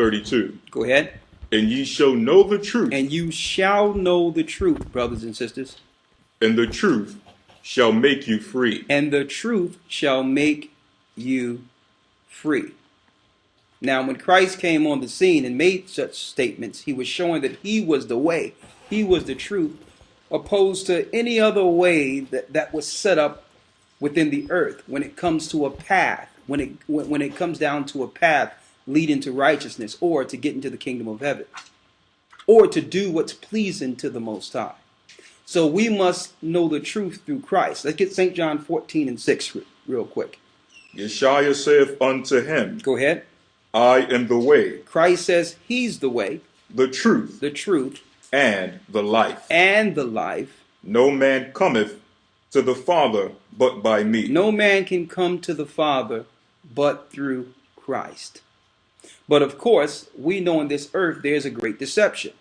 32. Go ahead. And ye shall know the truth. And you shall know the truth, brothers and sisters. And the truth shall make you free. And the truth shall make you free. Now, when Christ came on the scene and made such statements, he was showing that he was the way, he was the truth, opposed to any other way that was set up within the earth when it comes to a path, when it comes down to a path leading to righteousness, or to get into the kingdom of heaven, or to do what's pleasing to the Most High. So we must know the truth through Christ. Let's get St. John 14:6 real quick. Yeshua saith unto him, Go ahead. I am the way. Christ says he's the way, the truth, and the life. And the life. No man cometh to the Father but by me. No man can come to the Father but through Christ. But of course, we know in this earth there's a great deception.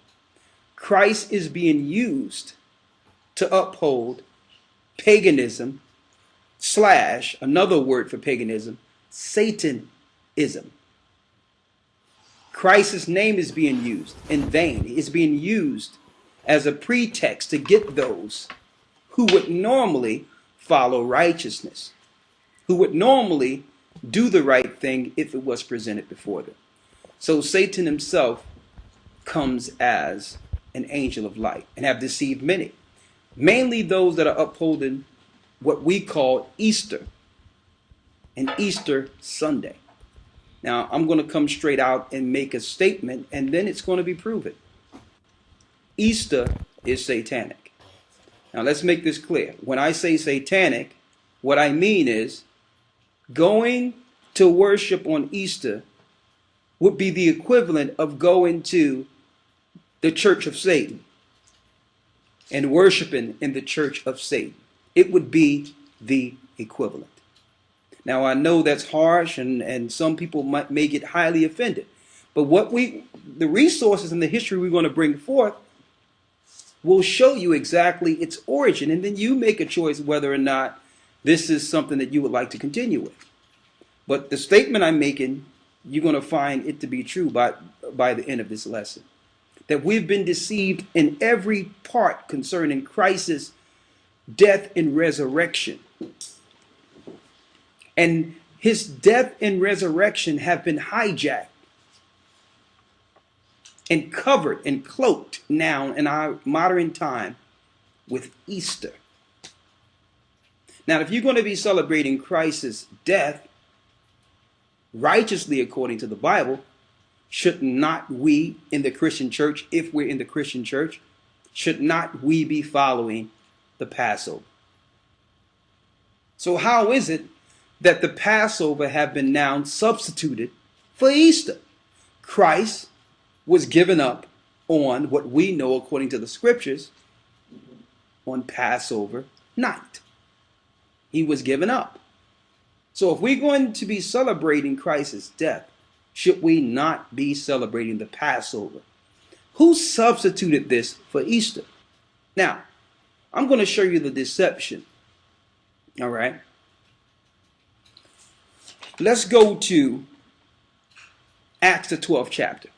Christ is being used to uphold paganism / another word for paganism, Satanism. Christ's name is being used in vain. It's being used as a pretext to get those who would normally follow righteousness, who would normally do the right thing if it was presented before them. So Satan himself comes as an angel of light and have deceived many, mainly those that are upholding what we call Easter and Easter Sunday. Now, I'm going to come straight out and make a statement, and then it's going to be proven. Easter is satanic. Now, let's make this clear. When I say satanic, what I mean is going to worship on Easter would be the equivalent of going to the church of Satan and worshiping in the church of Satan. It would be the equivalent. Now, I know that's harsh, and some people may get highly offended. But the resources and the history we're going to bring forth will show you exactly its origin. And then you make a choice whether or not this is something that you would like to continue with. But the statement I'm making, you're going to find it to be true by the end of this lesson. That we've been deceived in every part concerning Christ's death and resurrection. And his death and resurrection have been hijacked and covered and cloaked now in our modern time with Easter. Now, if you're going to be celebrating Christ's death righteously according to the Bible, should not we in the Christian church, if we're in the Christian church, should not we be following the Passover? So how is it that the Passover have been now substituted for Easter? Christ was given up on what we know according to the scriptures on Passover night. He was given up. So if we're going to be celebrating Christ's death, should we not be celebrating the Passover? Who substituted this for Easter? Now, I'm going to show you the deception. All right. Let's go to Acts the 12th chapter.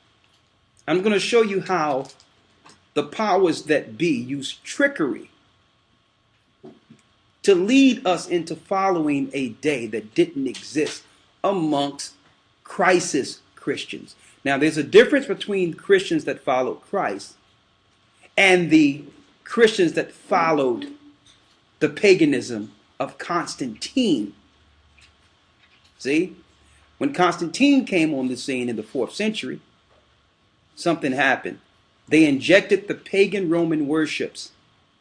I'm going to show you how the powers that be use trickery to lead us into following a day that didn't exist amongst Christ's Christians. Now, there's a difference between Christians that followed Christ and the Christians that followed the paganism of Constantine. See, when Constantine came on the scene in the 4th century, something happened. They injected the pagan Roman worships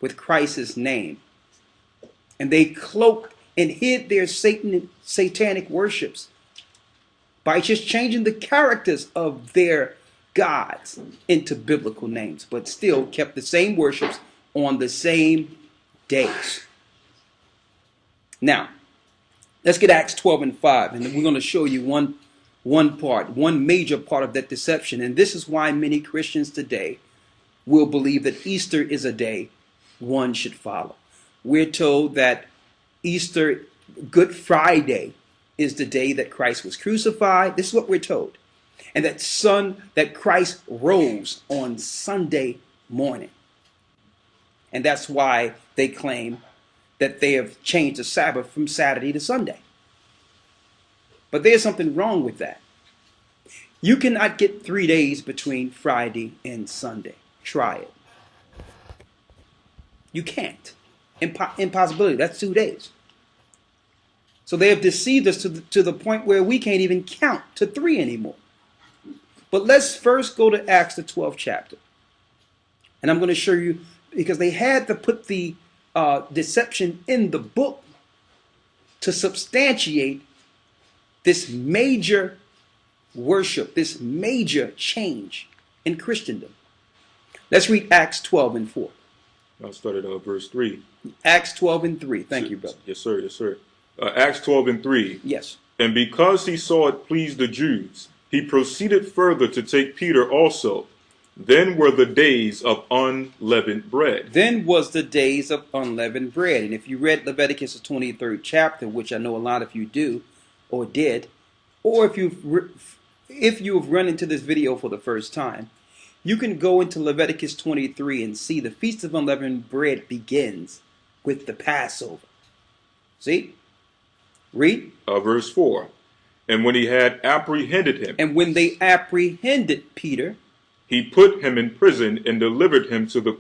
with Christ's name. And they cloaked and hid their satanic worships by just changing the characters of their gods into biblical names, but still kept the same worships on the same days. Now, let's get Acts 12:5, and we're going to show you one major part of that deception. And this is why many Christians today will believe that Easter is a day one should follow. We're told that Easter, Good Friday, is the day that Christ was crucified. This is what we're told. and that Christ rose on Sunday morning. And that's why they claim that they have changed the Sabbath from Saturday to Sunday. But there's something wrong with that. You cannot get 3 days between Friday and Sunday. Try it. You can't. Impossibility. That's 2 days. So they have deceived us to the point where we can't even count to 3 anymore. But let's first go to Acts, the 12th chapter. And I'm going to show you, because they had to put the deception in the book to substantiate this major worship, this major change in Christendom. Let's read Acts 12 and 4. I'll start at verse 3. Acts 12 and 3. Thank you, brother. Yes, sir. Yes, sir. Acts 12 and 3. Yes. And because he saw it pleased the Jews, he proceeded further to take Peter also. Then were the days of unleavened bread. Then was the days of unleavened bread. And if you read Leviticus, the 23rd chapter, which I know a lot of you do or did, or if you've run into this video for the first time, you can go into Leviticus 23 and see the Feast of Unleavened Bread begins with the Passover. See? Read. Verse 4. And when he had apprehended him. And when they apprehended Peter, he put him in prison and delivered him to the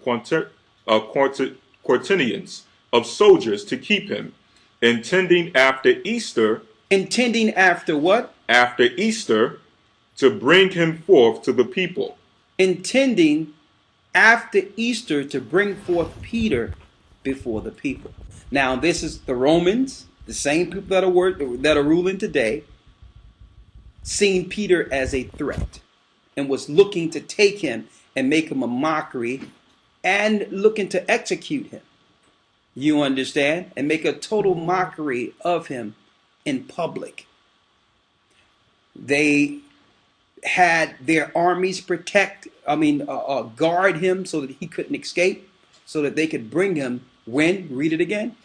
quaternions of soldiers to keep him, intending after Easter. Intending after what? After Easter, to bring him forth to the people. Intending after Easter to bring forth Peter before the people. Now, this is the Romans, the same people that are ruling today, seeing Peter as a threat and was looking to take him and make him a mockery and looking to execute him. You understand? And make a total mockery of him in public. They had their armies guard him so that he couldn't escape, so that they could bring him when? Read it again.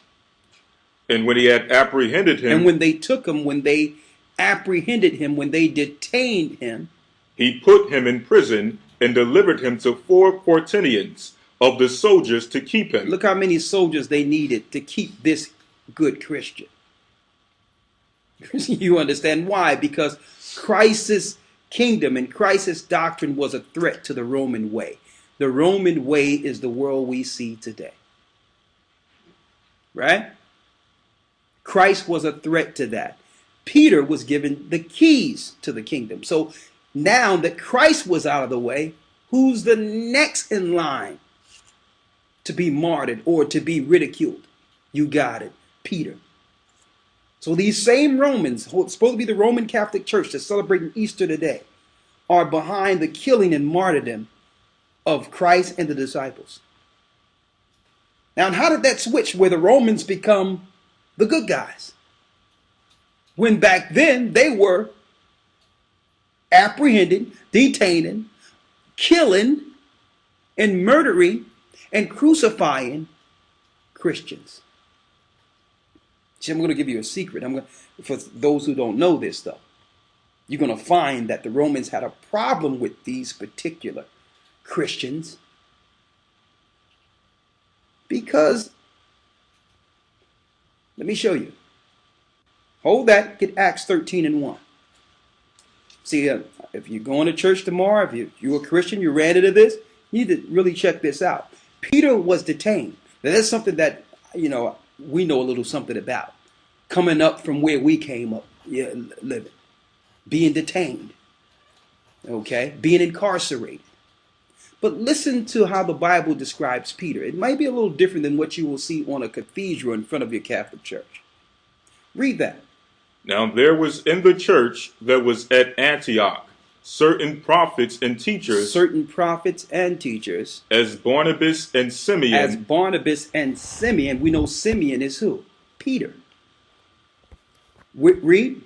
And when he had apprehended him. And when they took him, when they apprehended him, when they detained him, he put him in prison and delivered him to 4 quaternions of the soldiers to keep him. Look how many soldiers they needed to keep this good Christian. You understand why? Because Christ's kingdom and Christ's doctrine was a threat to the Roman way. The Roman way is the world we see today. Right? Christ was a threat to that. Peter was given the keys to the kingdom. So now that Christ was out of the way, who's the next in line to be martyred or to be ridiculed? You got it, Peter. So these same Romans, supposed to be the Roman Catholic Church that's celebrating Easter today, are behind the killing and martyrdom of Christ and the disciples. Now, how did that switch where the Romans become the good guys? When back then they were apprehending, detaining, killing, and murdering and crucifying Christians. See, I'm going to give you a secret. For those who don't know this, though, you're going to find that the Romans had a problem with these particular Christians because, let me show you. Hold that, get Acts 13 and 1. See, if you're going to church tomorrow, if you're a Christian, you ran into this, you need to really check this out. Peter was detained. Now, that's something that, we know a little something about. Coming up from where we came up, living. Being detained. Okay? Being incarcerated. But listen to how the Bible describes Peter. It might be a little different than what you will see on a cathedral in front of your Catholic church. Read that. Now there was in the church that was at Antioch certain prophets and teachers. Certain prophets and teachers. As Barnabas and Simeon. As Barnabas and Simeon. We know Simeon is who? Peter. Read.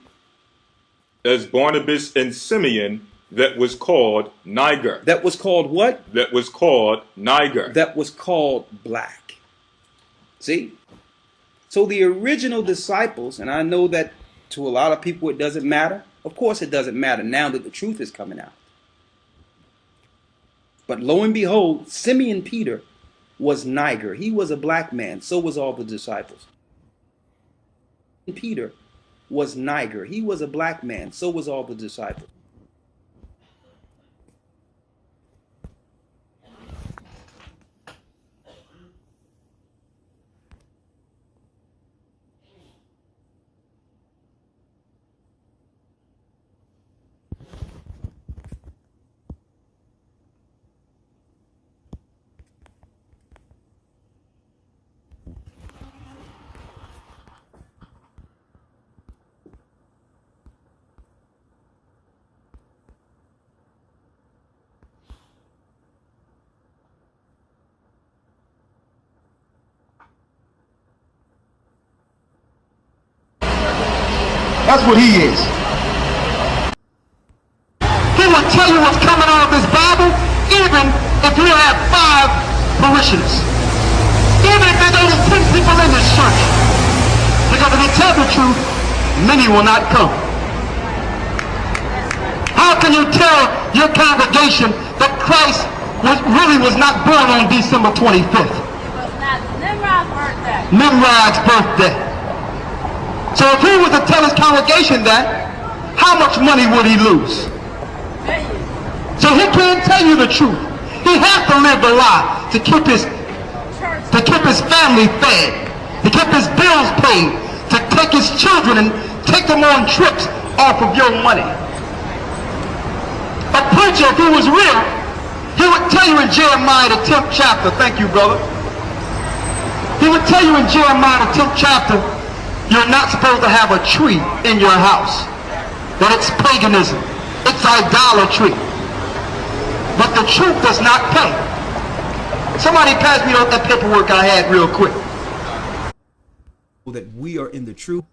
As Barnabas and Simeon, that was called Niger. That was called what? That was called Niger. That was called black. See? So the original disciples, and I know that to a lot of people it doesn't matter, Of course, it doesn't matter now that the truth is coming out. But lo and behold, Simeon Peter was Niger. He was a black man. So was all the disciples. Peter was Niger. He was a black man. So was all the disciples. That's what he is. He will tell you what's coming out of this Bible, even if you have 5 parishioners. Even if there's only 10 people in this church. Because if you tell the truth, many will not come. How can you tell your congregation that Christ really was not born on December 25th? It was not Nimrod's birthday. Nimrod's birthday. So if he was to tell his congregation that, how much money would he lose? Millions. So he can't tell you the truth. He has to live the lie to keep his family fed, to keep his bills paid, to take his children and take them on trips off of your money. A preacher, if he was real, he would tell you in Jeremiah the 10th chapter, thank you brother, he would tell you in Jeremiah the 10th chapter, you're not supposed to have a tree in your house. That it's paganism. It's idolatry. But the truth does not pay. Somebody pass me that paperwork I had real quick. That we are in the truth.